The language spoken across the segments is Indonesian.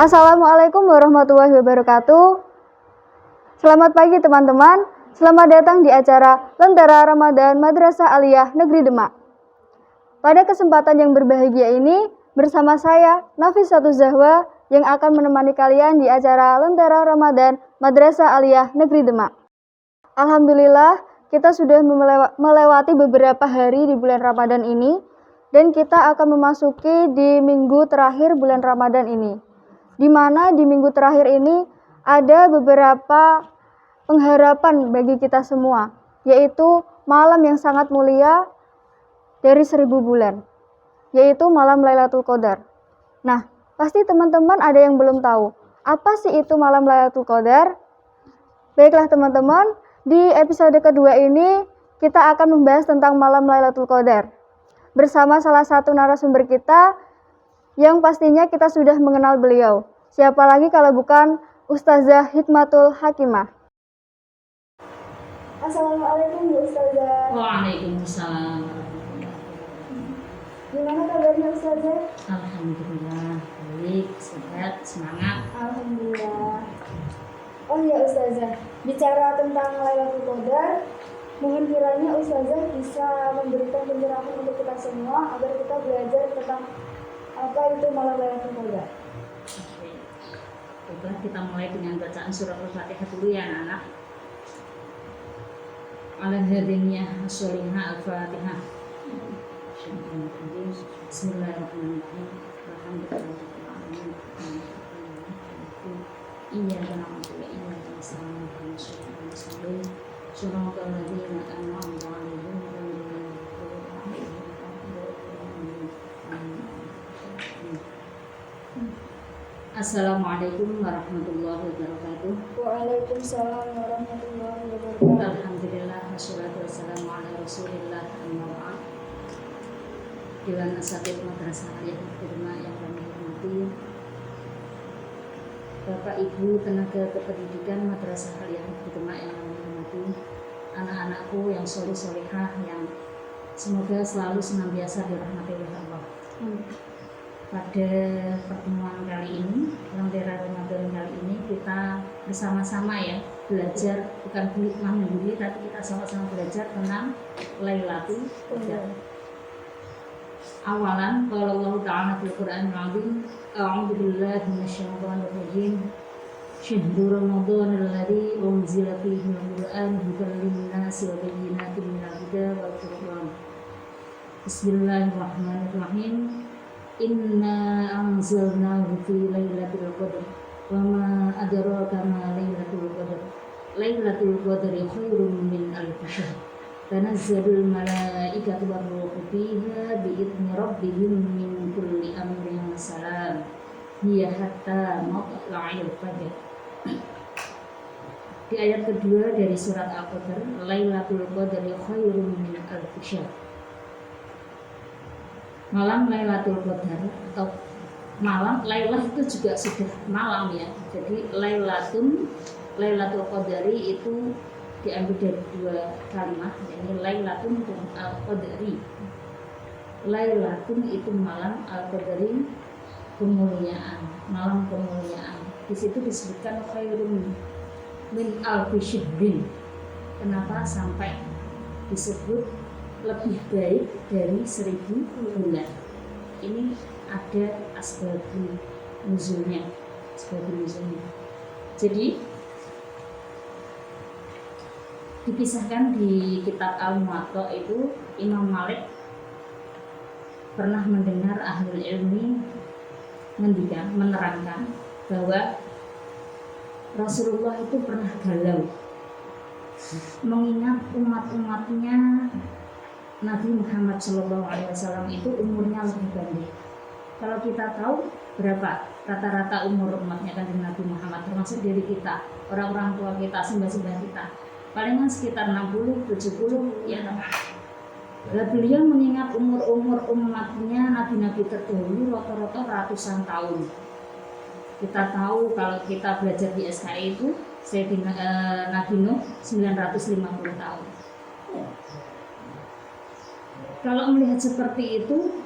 Assalamualaikum warahmatullahi wabarakatuh. Selamat pagi teman-teman. Selamat datang di acara Lentera Ramadan Madrasah Aliyah Negeri Demak. Pada kesempatan yang berbahagia ini, bersama saya Nafisatul Zahwa yang akan menemani kalian di acara Lentera Ramadan Madrasah Aliyah Negeri Demak. Alhamdulillah, kita sudah melewati beberapa hari di bulan Ramadan ini dan kita akan memasuki di minggu terakhir bulan Ramadan ini. Di mana di minggu terakhir ini ada beberapa pengharapan bagi kita semua, yaitu malam yang sangat mulia dari 1000 bulan, yaitu malam Lailatul Qadar. Nah, pasti teman-teman ada yang belum tahu, apa sih itu malam Lailatul Qadar? Baiklah teman-teman, di episode kedua ini kita akan membahas tentang malam Lailatul Qadar bersama salah satu narasumber kita yang pastinya kita sudah mengenal beliau. Siapa lagi kalau bukan Ustazah Hikmatul Hakimah. Assalamualaikum Bu Ustazah. Waalaikumsalam. Gimana kabarnya Ustazah? Alhamdulillah, baik, sehat, semangat. Alhamdulillah. Oh iya Ustazah, bicara tentang Lailatul Qadar, mohon kiranya Ustazah bisa memberikan pencerahan untuk kita semua agar kita belajar tentang apa itu malam Lailatul Qadar. Oke. Coba kita mulai dengan bacaan surah Al-Fatihah dulu ya anak-anak. Al-Hadiniyah As-Solihah Al-Fatihah. Bismillahirrahmanirrahim. Alhamdulillahirrahmanirrahim. Iyyaka na'budu wa iyyaka nasta'in. Shiratal ladzina an'amta 'alaihim ghairil maghdubi 'alaihim. Assalamualaikum warahmatullahi wabarakatuh. Waalaikumsalam warahmatullahi wabarakatuh. Alhamdulillah, wassalatu wassalamu ala rasulillah, amma ba'd. Dewan Asatidz Madrasah Aliyah Negeri Demak yang kami hormati, Bapak Ibu tenaga kependidikan Madrasah Aliyah Negeri Demak yang kami hormati, anak-anakku yang soleh-solehah yang semoga selalu senantiasa dirahmati oleh Allah. Pada pertemuan kali ini, Lentera Ramadan kali ini kita bersama-sama ya belajar, bukan mengguri, tapi kita sama-sama belajar tentang Lailatul Qadar. Awalan, qala Allah Ta'ala fil Qur'anil 'Azim, a'udzu billahi minasyaitonir rajim. Syahrul Ramadan alladzi unzila fihi al-Qur'an hudan lin-nasi wa bayyinatin minal huda wal furqan. Bismillahirrahmanirrahim. Inna anzalnahu fi lailatul qadr wa ma adraka ma lailatul qadr. Lailatul qadri khairum min alfi syahr. Tanazzalul malaikatu war-ruhu fiha bi idzni rabbihim min kulli amrin salam. Hiya hatta matla'il fajr. Di ayat kedua dari surat Al-Qadr, Lailatul qadri khairum min alfi syahr. Malam Lailatul Qadar atau malam Lailah itu juga sudah malam ya. Jadi Lailatul Qadari itu diambil dari dua kalimat, yakni Lailatun dan Al-Qadari. Lailatun itu malam, Al-Qadari kemuliaan, malam kemuliaan. Di situ disebutkan khairum min alfi syahrin. Kenapa sampai disebut lebih baik dari 1000 bulan? Ini ada asbabun nuzulnya. Jadi dipisahkan di kitab Al-Muwatta itu, Imam Malik pernah mendengar ahlul ilmi menerangkan bahwa Rasulullah itu pernah galau mengingat umat-umatnya Nabi Muhammad SAW itu umurnya lebih pendek. Kalau kita tahu berapa rata-rata umur umatnya Kanjeng Nabi Muhammad, termasuk diri kita, orang-orang tua kita, sembah-sembah kita, palingan sekitar 60, 70 ya. Nah, beliau mengingat umur-umur umatnya nabi-nabi terdahulu rata-rata ratusan tahun. Kita tahu kalau kita belajar di SKI itu Sayyidina Nabi Nuh 950 tahun. Kalau melihat seperti itu,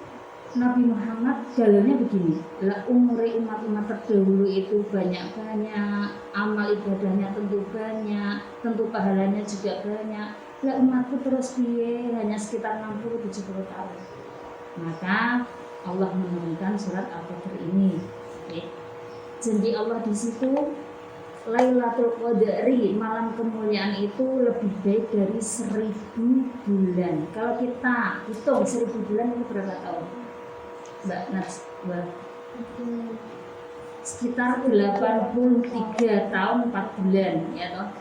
Nabi Muhammad jalannya begini. Lah umur umat-umat terdahulu itu banyak-banyak, amal ibadahnya tentu banyak, tentu pahalanya juga banyak. Lah umatku terus piye hanya sekitar 60-70 tahun. Maka Allah menurunkan surat Al-Qadr ini. Oke. Janji Allah di situ, Lailatul Qadri, malam kemuliaan itu lebih baik dari 1000 bulan. Kalau kita hitung 1000 bulan itu berapa tahun? Mbak Nats, sekitar 83 tahun 4 bulan ya toh.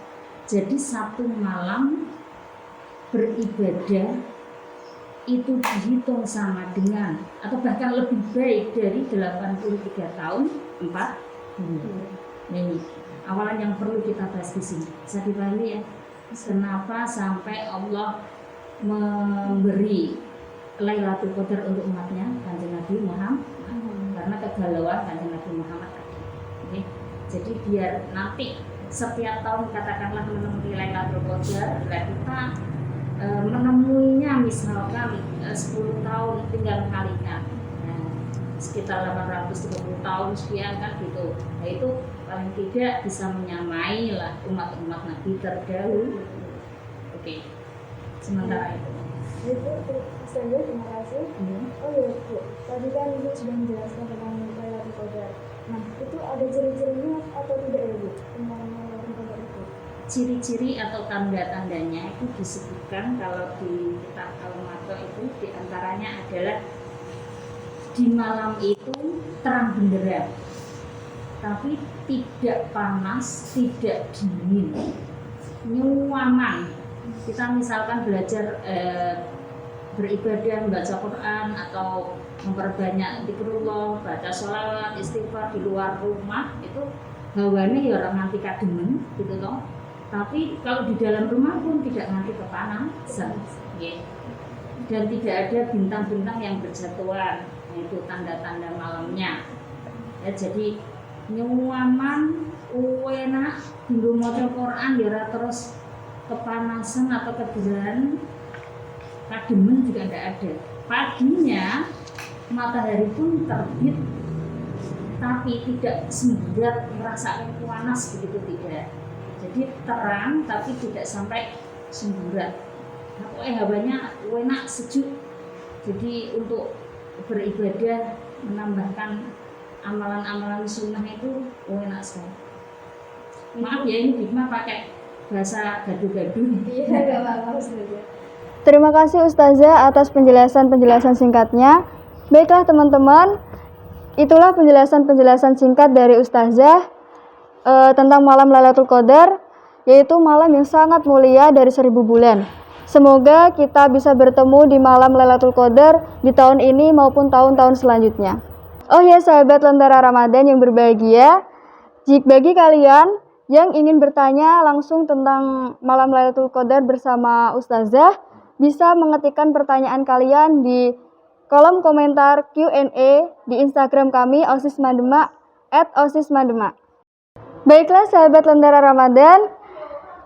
Jadi satu malam beribadah itu dihitung sama dengan atau bahkan lebih baik dari 83 tahun 4 bulan. Nah, ini awalan yang perlu kita bahas di sini. Bisa dipahami ya? Kenapa sampai Allah memberi Lailatul Qadar untuk umatnya Kanjeng Nabi Muhammad? Karena kegalauan Kanjeng Nabi Muhammad tadi. Oke. Jadi biar nanti setiap tahun katakanlah menemui Lailatul Qadar, kita menemuinya misalkan 10 tahun tinggal kalikan. Sekitar 830 tahun sekian kan gitu. Nah itu paling tidak bisa menyamai lah umat-umat Nabi terdahulu. Oke. Sementara itu. Ibu, Ustazah, terima kasih. Oh iya Bu, tadi kan Ibu sudah menjelaskan tentang Lailatul Qadar. Nah, itu ada ciri-cirinya atau tidak ya Bu tentang Lailatul Qadar itu? Ciri-ciri atau tanda-tandanya itu disebutkan kalau di kitab Al-Mato itu diantaranya adalah di malam itu terang benderang, tapi tidak panas, tidak dingin, nyaman. Kita misalkan belajar beribadah, membaca Quran atau memperbanyak zikrullah, baca sholawat, istighfar di luar rumah itu hawanya ya orang nganti kademen gitu loh. Tapi kalau di dalam rumah pun tidak nganti kepanasan, ya. Dan tidak ada bintang-bintang yang berjatuhan. Itu tanda-tanda malamnya ya, jadi nyaman, enak, dulu maca Quran ya terus kepanasan atau kegeran, kademen juga tidak ada. Paginya matahari pun terbit tapi tidak semburat merasakan panas begitu, tidak. Jadi terang tapi tidak sampai semburat. Hawanya enak, sejuk. Jadi untuk beribadah, menambahkan amalan-amalan sunnah itu enak sekali. Maaf ya, ini Bikma pakai bahasa gaduh-gaduh. Iya, gak apa-apa Ustazah. Terima kasih Ustazah atas penjelasan-penjelasan singkatnya. Baiklah teman-teman, itulah penjelasan-penjelasan singkat dari Ustazah tentang malam Lailatul Qadar, yaitu malam yang sangat mulia dari 1000 bulan. Semoga kita bisa bertemu di malam Lailatul Qadar di tahun ini maupun tahun-tahun selanjutnya. Oh ya sahabat Lentera Ramadan yang berbahagia, bagi kalian yang ingin bertanya langsung tentang malam Lailatul Qadar bersama Ustazah, bisa mengetikkan pertanyaan kalian di kolom komentar Q&A di Instagram kami @osismademak. Baiklah sahabat Lentera Ramadan,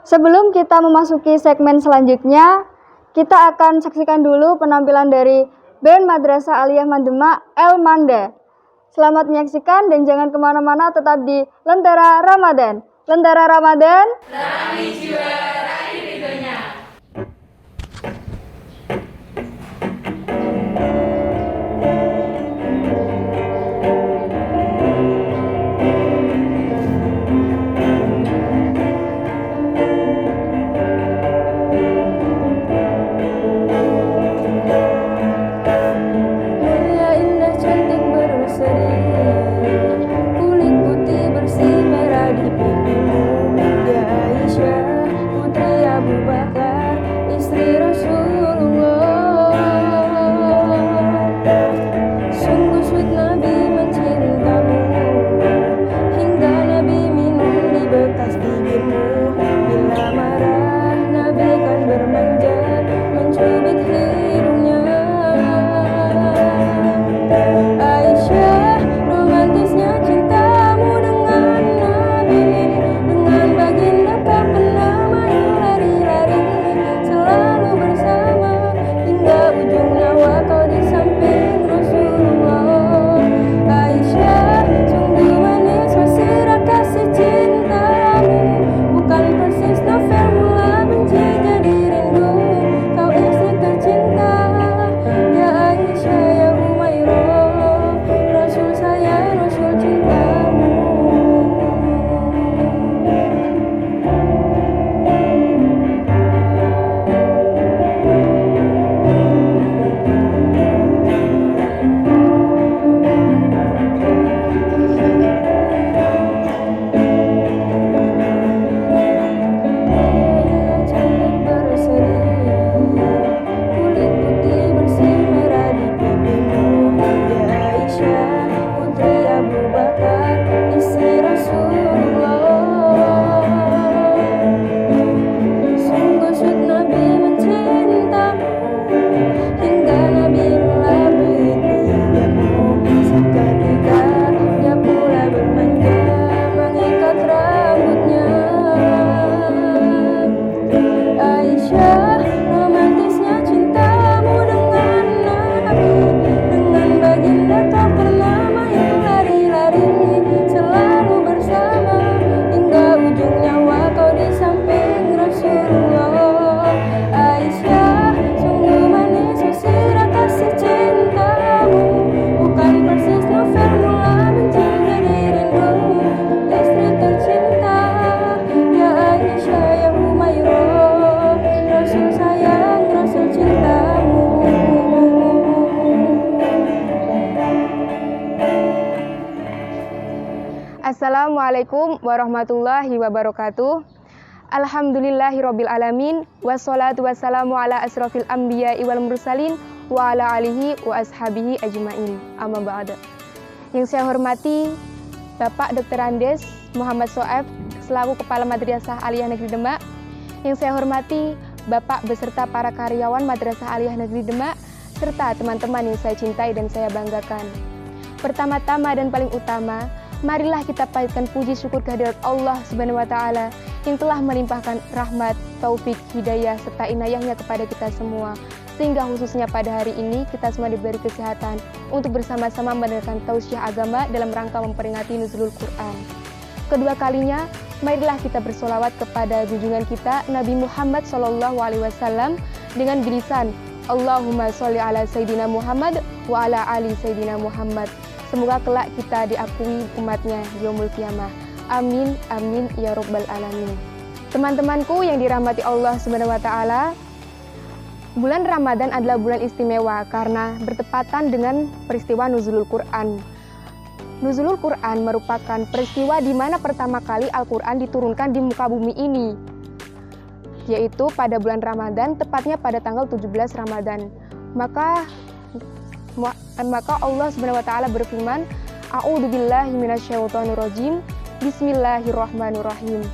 sebelum kita memasuki segmen selanjutnya, kita akan saksikan dulu penampilan dari band Madrasah Aliyah Mademak El Manda. Selamat menyaksikan dan jangan kemana-mana, tetap di Lentera Ramadan. Lentera Ramadan, Rami jiwa, raih ridhonya. mulia indah cantik berseri, kulit putih bersih merah di pipimu. Dia Aisyah, Assalamualaikum warahmatullahi wabarakatuh. Alhamdulillahirabbil alamin wassalatu wassalamu ala asrofil anbiya'i wal mursalin wa ala alihi wa ashabihi ajmain. Amma ba'da. Yang saya hormati Bapak Dr. Andes Muhammad Soef selaku Kepala Madrasah Aliyah Negeri Demak. Yang saya hormati Bapak beserta para karyawan Madrasah Aliyah Negeri Demak serta teman-teman yang saya cintai dan saya banggakan. Pertama-tama dan paling utama, marilah kita panjatkan puji syukur kehadirat Allah Subhanahu wa taala yang telah melimpahkan rahmat, taufik, hidayah serta inayahnya kepada kita semua. Sehingga khususnya pada hari ini kita semua diberi kesehatan untuk bersama-sama mendengarkan tausiah agama dalam rangka memperingati nuzulul Quran. Kedua kalinya, marilah kita bersolawat kepada junjungan kita Nabi Muhammad SAW dengan bilisan Allahumma sholli ala Sayyidina Muhammad wa ala ali Sayyidina Muhammad. Semoga kelak kita diakui umatnya yaumul qiyamah. Amin, amin, ya rabbal alamin. Teman-temanku yang dirahmati Allah Subhanahu wa taala, bulan Ramadan adalah bulan istimewa karena bertepatan dengan peristiwa nuzulul Quran. Nuzulul Quran merupakan peristiwa di mana pertama kali Al-Quran diturunkan di muka bumi ini, yaitu pada bulan Ramadan, tepatnya pada tanggal 17 Ramadan. Maka Allah Subhanahu wa taala berfirman, A'udzubillahi minasyaitonirrajim. Bismillahirrahmanirrahim.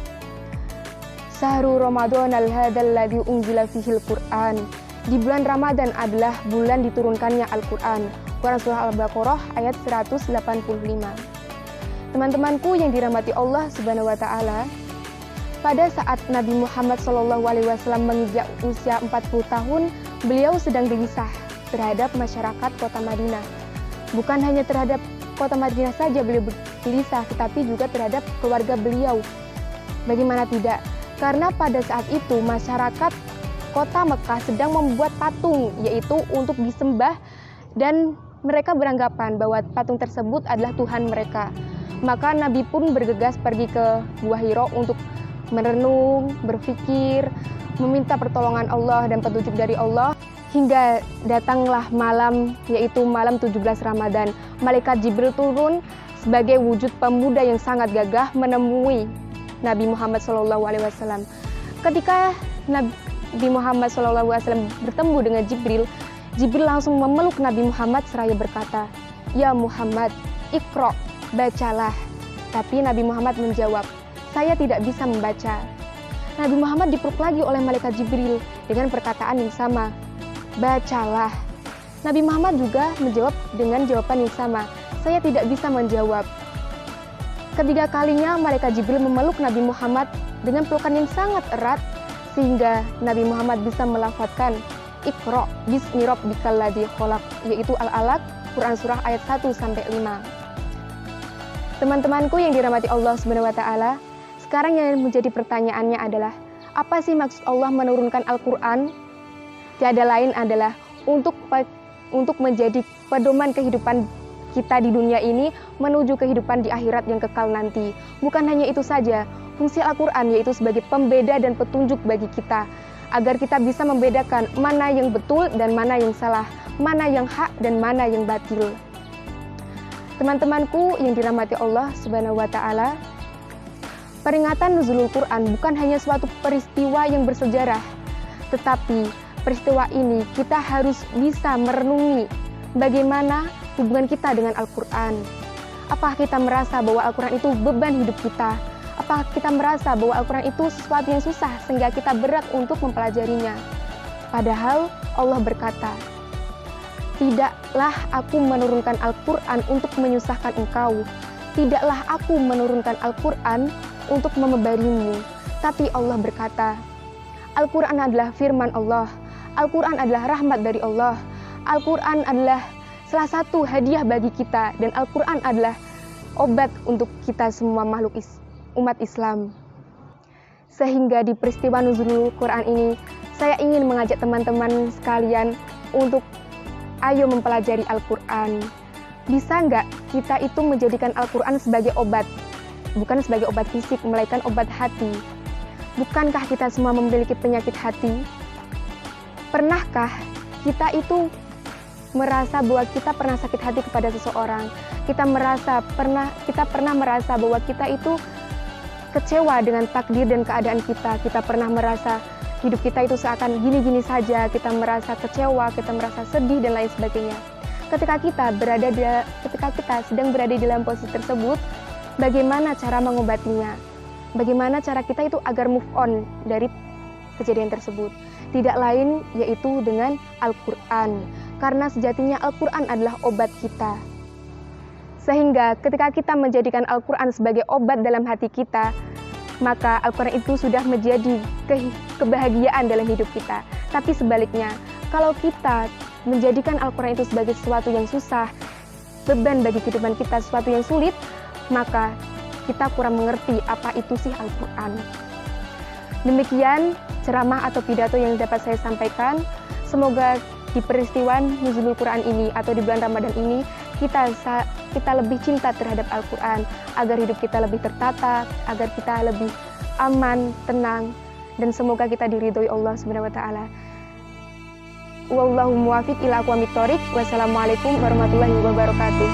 Sahru Ramadanal hadzal ladzi unzila fihil Qur'an. Di bulan Ramadan adalah bulan diturunkannya Al-Qur'an. Quran surah Al-Baqarah ayat 185. Teman-temanku yang dirahmati Allah Subhanahu wa taala, pada saat Nabi Muhammad SAW menginjak usia 40 tahun, beliau sedang gelisah terhadap masyarakat kota Madinah. Bukan hanya terhadap kota Madinah saja beliau gelisah, tetapi juga terhadap keluarga beliau. Bagaimana tidak? Karena pada saat itu masyarakat kota Mekah sedang membuat patung, yaitu untuk disembah, dan mereka beranggapan bahwa patung tersebut adalah Tuhan mereka. Maka Nabi pun bergegas pergi ke Gua Hiro untuk merenung, berpikir, meminta pertolongan Allah dan petunjuk dari Allah. Hingga datanglah malam, yaitu malam 17 Ramadan. Malaikat Jibril turun sebagai wujud pemuda yang sangat gagah menemui Nabi Muhammad SAW. Ketika Nabi Muhammad SAW bertemu dengan Jibril, Jibril langsung memeluk Nabi Muhammad seraya berkata, "Ya Muhammad, Iqra, bacalah." Tapi Nabi Muhammad menjawab, "Saya tidak bisa membaca." Nabi Muhammad dipeluk lagi oleh malaikat Jibril dengan perkataan yang sama, "Bacalah." Nabi Muhammad juga menjawab dengan jawaban yang sama, "Saya tidak bisa menjawab." Ketiga kalinya malaikat Jibril memeluk Nabi Muhammad dengan pelukan yang sangat erat sehingga Nabi Muhammad bisa melafadzkan Iqra bismi rabbikal ladzi khalaq, yaitu Al-Alaq, Quran surah ayat 1-5. Teman-temanku yang dirahmati Allah Subhanahu wa taala, sekarang yang menjadi pertanyaannya adalah, apa sih maksud Allah menurunkan Al-Quran? Tiada lain adalah untuk menjadi pedoman kehidupan kita di dunia ini menuju kehidupan di akhirat yang kekal nanti. Bukan hanya itu saja, fungsi Al-Quran yaitu sebagai pembeda dan petunjuk bagi kita, agar kita bisa membedakan mana yang betul dan mana yang salah, mana yang hak dan mana yang batil. Teman-temanku yang dirahmati Allah Subhanahu wa taala, peringatan nuzulul Quran bukan hanya suatu peristiwa yang bersejarah, tetapi peristiwa ini kita harus bisa merenungi bagaimana hubungan kita dengan Al-Quran. Apakah kita merasa bahwa Al-Quran itu beban hidup kita? Apakah kita merasa bahwa Al-Quran itu sesuatu yang susah sehingga kita berat untuk mempelajarinya? Padahal Allah berkata, "Tidaklah aku menurunkan Al-Quran untuk menyusahkan engkau. Tidaklah aku menurunkan Al-Quran untuk membebanimu." Tapi Allah berkata, Al-Quran adalah firman Allah. Al-Quran adalah rahmat dari Allah. Al-Quran adalah salah satu hadiah bagi kita, dan Al-Quran adalah obat untuk kita semua makhluk umat Islam. Sehingga di peristiwa nuzulul Quran ini, saya ingin mengajak teman-teman sekalian untuk ayo mempelajari Al-Quran. Bisa nggak kita itu menjadikan Al-Quran sebagai obat? Bukan sebagai obat fisik, melainkan obat hati. Bukankah kita semua memiliki penyakit hati? Pernahkah kita itu merasa bahwa kita pernah sakit hati kepada seseorang, kita pernah merasa bahwa kita itu kecewa dengan takdir dan keadaan kita pernah merasa hidup kita itu seakan gini-gini saja, kita merasa kecewa, kita merasa sedih dan lain sebagainya. Ketika kita sedang berada di dalam posisi tersebut, bagaimana cara mengobatinya? Bagaimana cara kita itu agar move on dari kejadian tersebut? Tidak lain yaitu dengan Al-Quran, karena sejatinya Al-Quran adalah obat kita. Sehingga ketika kita menjadikan Al-Quran sebagai obat dalam hati kita, maka Al-Quran itu sudah menjadi kebahagiaan dalam hidup kita. Tapi sebaliknya, kalau kita menjadikan Al-Quran itu sebagai sesuatu yang susah, beban bagi kehidupan kita, sesuatu yang sulit, maka kita kurang mengerti apa itu sih Al-Quran. Demikian ceramah atau pidato yang dapat saya sampaikan. Semoga di peristiwa Nuzulul Quran ini atau di bulan Ramadan ini kita lebih cinta terhadap Al-Quran, agar hidup kita lebih tertata, agar kita lebih aman, tenang, dan semoga kita diridhoi Allah Subhanahu wa taala. Wallahu muwaffiq ila aqwamit thoriq. Wassalamualaikum warahmatullahi wabarakatuh.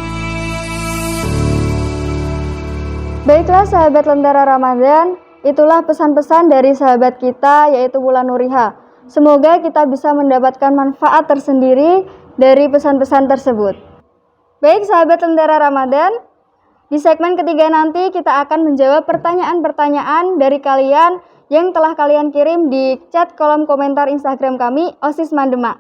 Baiklah sahabat Lentera Ramadan, itulah pesan-pesan dari sahabat kita yaitu Wulan Nuriha. Semoga kita bisa mendapatkan manfaat tersendiri dari pesan-pesan tersebut. Baik sahabat Lentera Ramadan, di segmen ketiga nanti kita akan menjawab pertanyaan-pertanyaan dari kalian yang telah kalian kirim di chat kolom komentar Instagram kami, OSIS Mandemak.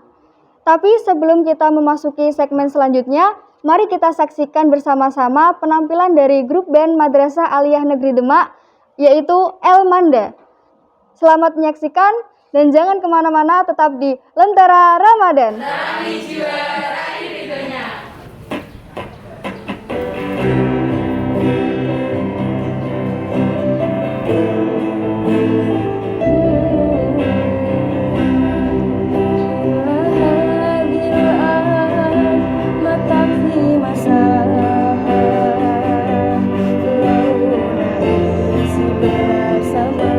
Tapi sebelum kita memasuki segmen selanjutnya, mari kita saksikan bersama-sama penampilan dari grup band Madrasah Aliyah Negeri Demak, yaitu El Manda. Selamat menyaksikan dan jangan kemana-mana, tetap di Lentera Ramadan. Tangis jiwa, raih ridhonya. Bersama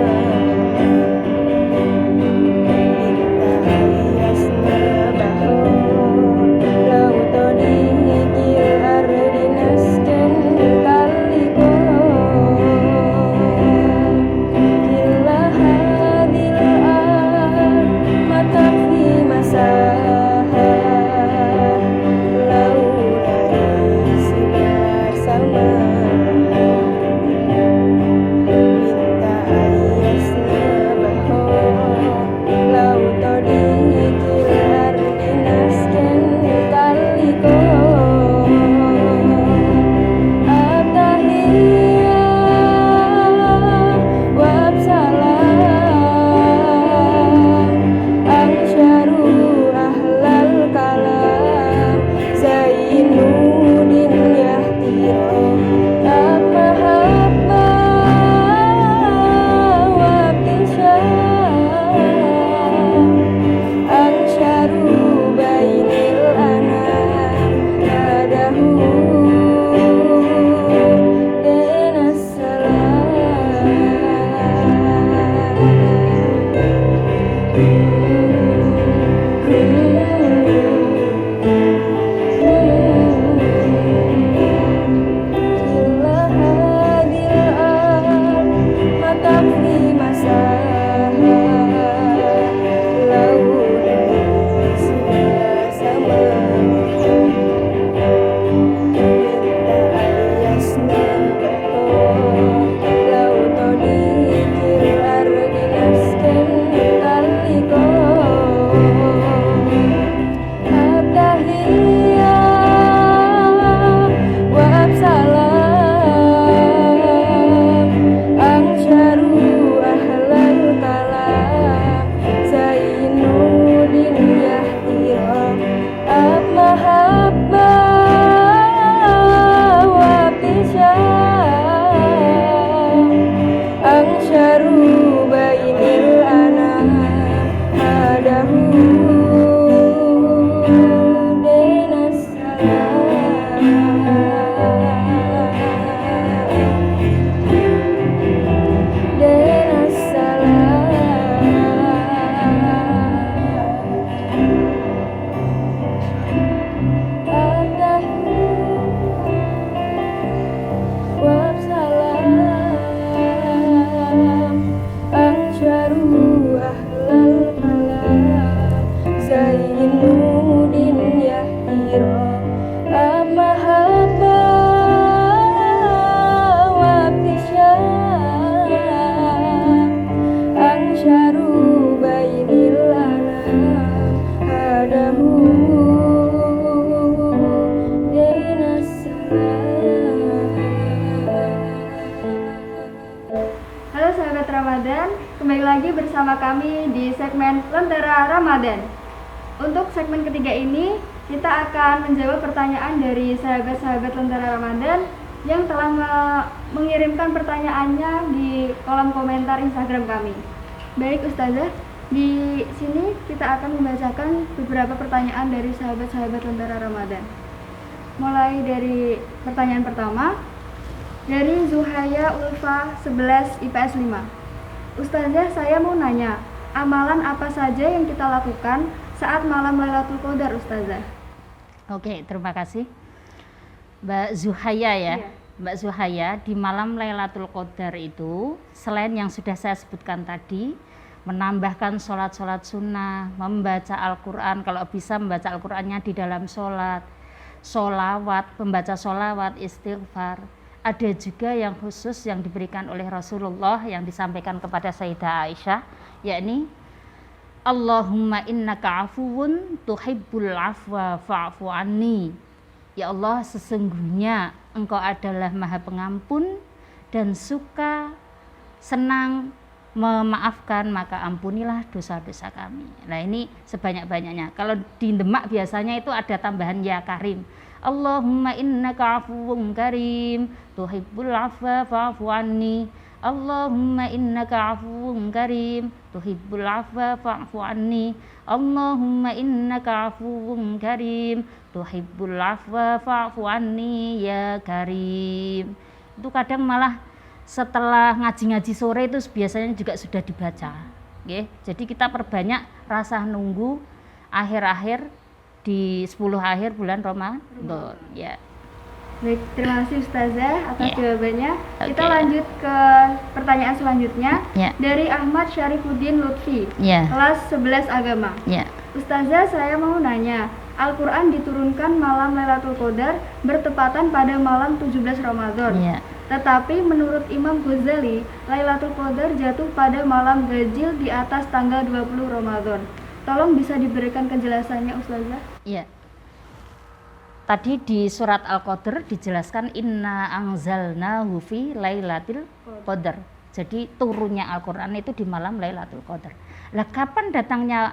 bersama kami di segmen Lentera Ramadan. Untuk segmen ketiga ini, kita akan menjawab pertanyaan dari sahabat-sahabat Lentera Ramadan yang telah mengirimkan pertanyaannya di kolom komentar Instagram kami. Baik Ustazah, di sini kita akan membacakan beberapa pertanyaan dari sahabat-sahabat Lentera Ramadan. Mulai dari pertanyaan pertama, dari Zuhaya Ulfa 11 IPS 5. Ustazah, saya mau nanya, amalan apa saja yang kita lakukan saat malam Lailatul Qadar, Ustazah? Oke, terima kasih Mbak Zuhaya ya. Iya. Mbak Zuhaya, di malam Lailatul Qadar itu selain yang sudah saya sebutkan tadi, menambahkan sholat-sholat sunnah, membaca Al-Quran, kalau bisa membaca Al-Qurannya di dalam sholat, sholawat, membaca sholawat, istighfar. Ada juga yang khusus yang diberikan oleh Rasulullah yang disampaikan kepada Sayyidah Aisyah, yakni Allahumma innaka afuwun tuhibbul afwa fa'fu anni. Ya Allah, sesungguhnya Engkau adalah Maha Pengampun dan suka senang memaafkan, maka ampunilah dosa-dosa kami. Nah, ini sebanyak-banyaknya. Kalau di Demak biasanya itu ada tambahan ya karim. Allahumma innaka afuwun karim tuhibbul afwa fa'fu anni. Allahumma innaka afuwun karim tuhibbul afwa fa'fu anni. Allahumma innaka afuwun karim tuhibbul afwa fa'fu anni ya karim. Itu kadang malah setelah ngaji-ngaji sore itu biasanya juga sudah dibaca. Jadi kita perbanyak rasa nunggu akhir-akhir di 10 akhir bulan Ramadan. Ya. Baik, terima kasih Ustazah atas jawabannya. Kita Oke. lanjut ke pertanyaan selanjutnya dari Ahmad Syarifuddin Lutfi, kelas 11 agama. Ustazah, saya mau nanya, Al-Quran diturunkan malam Lailatul Qadar bertepatan pada malam 17 Ramadan. Tetapi menurut Imam Ghazali, Lailatul Qadar jatuh pada malam ganjil di atas tanggal 20 Ramadan. Tolong bisa diberikan kejelasannya Ustazah? Iya. Tadi di surat Al-Qadr dijelaskan inna anzalnahu fi lailatul qadar. Jadi turunnya Al-Qur'an itu di malam Lailatul Qadar. Lah kapan datangnya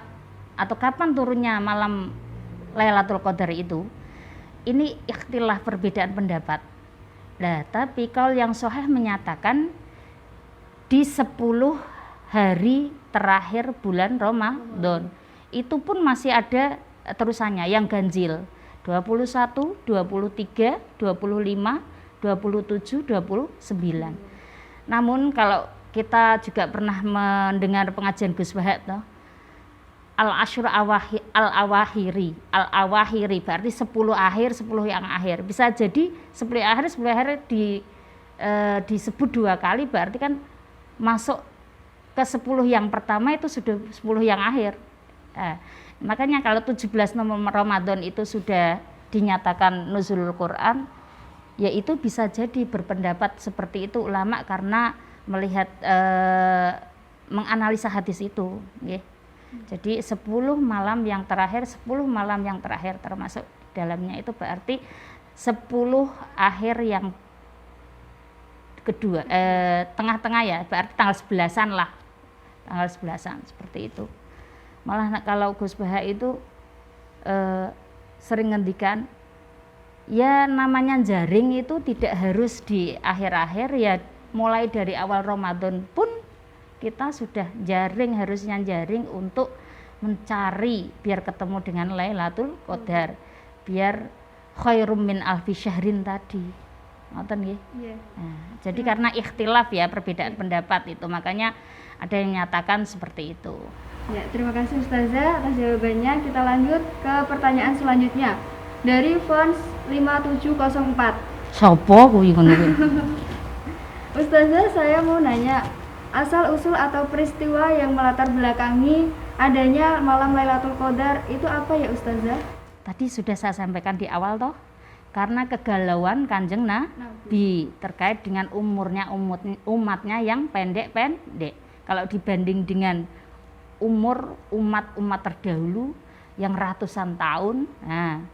atau kapan turunnya malam Lailatul Qadar itu? Ini ikhtilaf, perbedaan pendapat. Nah, tapi kalau yang sahih menyatakan di 10 hari terakhir bulan Ramadan. Itu pun masih ada terusannya yang ganjil. 21, 23, 25, 27, 29. Namun kalau kita juga pernah mendengar pengajian Gus Bahak toh, Al-Ashur Al-Awahiri berarti 10 akhir, 10 yang akhir. Bisa jadi 10 akhir disebut 2 kali, berarti kan masuk ke 10 yang pertama itu sudah 10 yang akhir. Makanya kalau 17 Ramadan itu sudah dinyatakan nuzulul Quran, yaitu bisa jadi berpendapat seperti itu ulama karena melihat menganalisa hadis itu. Jadi 10 malam yang terakhir termasuk dalamnya itu berarti 10 akhir yang kedua, tengah-tengah ya, berarti tanggal 11-an lah, tanggal 11-an seperti itu. Malah kalau Gus Bahak itu sering ngendikan, ya namanya jaring itu tidak harus di akhir-akhir, ya mulai dari awal Ramadan pun kita sudah harusnya jaring untuk mencari biar ketemu dengan Lailatul Qadar, biar khairum min alfi syahrin tadi. Ngoten nggih. Nah, jadi karena ikhtilaf ya, perbedaan pendapat itu, makanya ada yang nyatakan seperti itu. Ya, terima kasih Ustazah atas jawabannya. Kita lanjut ke pertanyaan selanjutnya dari Fons 5704. Sopo kuwi ngono kuwi? Ustazah, saya mau nanya, asal usul atau peristiwa yang melatar belakangi adanya malam Lailatul Qadar itu apa ya Ustazah? Tadi sudah saya sampaikan di awal toh, karena kegalauan Kanjeng Nabi terkait dengan umurnya umatnya yang pendek-pendek. Kalau dibanding dengan umur umat terdahulu yang ratusan tahun, nah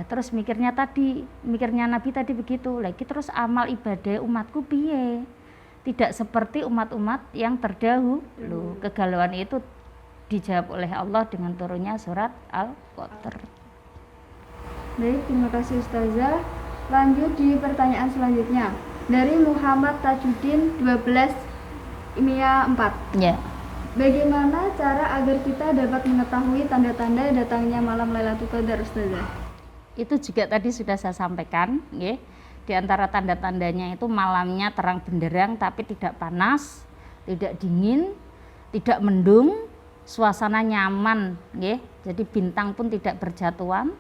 terus mikirnya Nabi tadi begitu, lagi terus amal ibadah umatku piye? tidak seperti umat-umat yang terdahulu. Kegalauan itu dijawab oleh Allah dengan turunnya surat Al-Qadr. Baik, terima kasih Ustazah. Lanjut di pertanyaan selanjutnya dari Muhammad Tajuddin 12 IMIA 4. Ya. Bagaimana cara agar kita dapat mengetahui tanda-tanda datangnya malam Lailatul Qadar, Ustazah? Itu juga tadi sudah saya sampaikan, nggih. Di antara tanda-tandanya itu malamnya terang benderang tapi tidak panas, tidak dingin, tidak mendung, suasana nyaman, nggih. Jadi bintang pun tidak berjatuhan,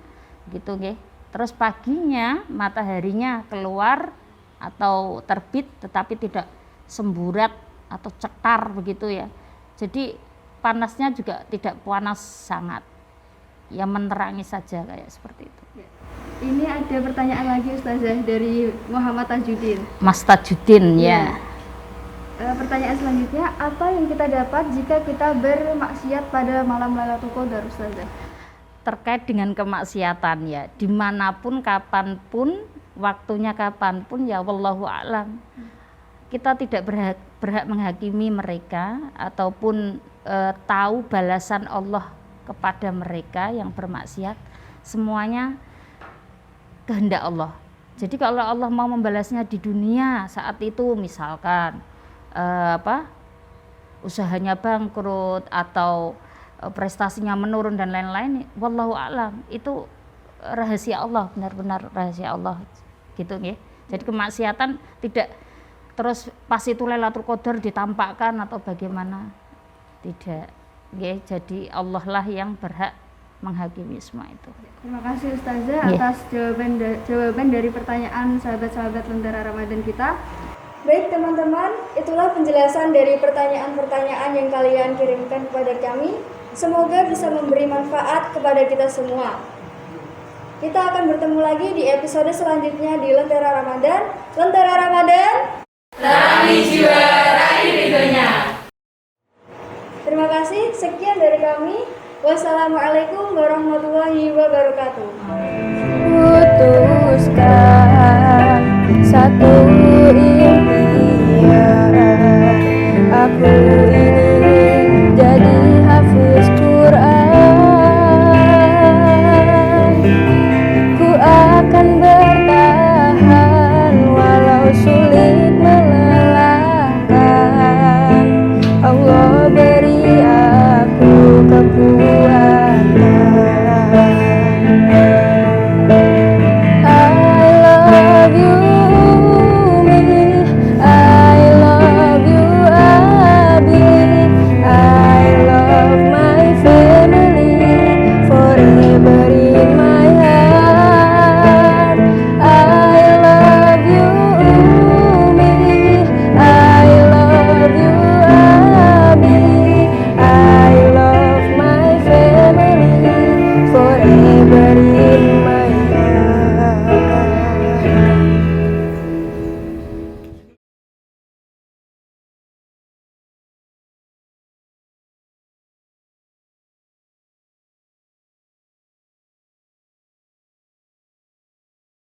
gitu nggih. Terus paginya mataharinya keluar atau terbit tetapi tidak semburat atau cetar begitu ya. Jadi panasnya juga tidak panas sangat. Ya menerangi saja kayak seperti itu. Ini ada pertanyaan lagi Ustazah dari Muhammad Tajuddin. Mas Tajuddin ya. Pertanyaan selanjutnya, apa yang kita dapat jika kita bermaksiat pada malam Lailatul Qadar, Ustazah? Terkait dengan kemaksiatan ya, dimanapun, kapanpun, waktunya kapanpun ya wallahu a'lam. Kita tidak berhak menghakimi mereka ataupun tahu balasan Allah kepada mereka yang bermaksiat. Semuanya kehendak Allah. Jadi kalau Allah mau membalasnya di dunia saat itu misalkan usahanya bangkrut atau prestasinya menurun dan lain-lain, wallahu a'lam, itu rahasia Allah, benar-benar rahasia Allah gitu nggih. Jadi kemaksiatan tidak terus pas itu Lailatul Qadar ditampakkan atau bagaimana, tidak nggih. Jadi Allah lah yang berhak menghakimi semua itu. Terima kasih Ustazah atas jawaban dari pertanyaan sahabat-sahabat Lentera Ramadan kita. Baik teman-teman, itulah penjelasan dari pertanyaan-pertanyaan yang kalian kirimkan kepada kami. Semoga bisa memberi manfaat kepada kita semua. Kita akan bertemu lagi di episode selanjutnya di Lentera Ramadan. Lentera Ramadan, Terangi jiwa, raih ridhonya. terima kasih. Sekian dari kami. Wassalamualaikum warahmatullahi wabarakatuh.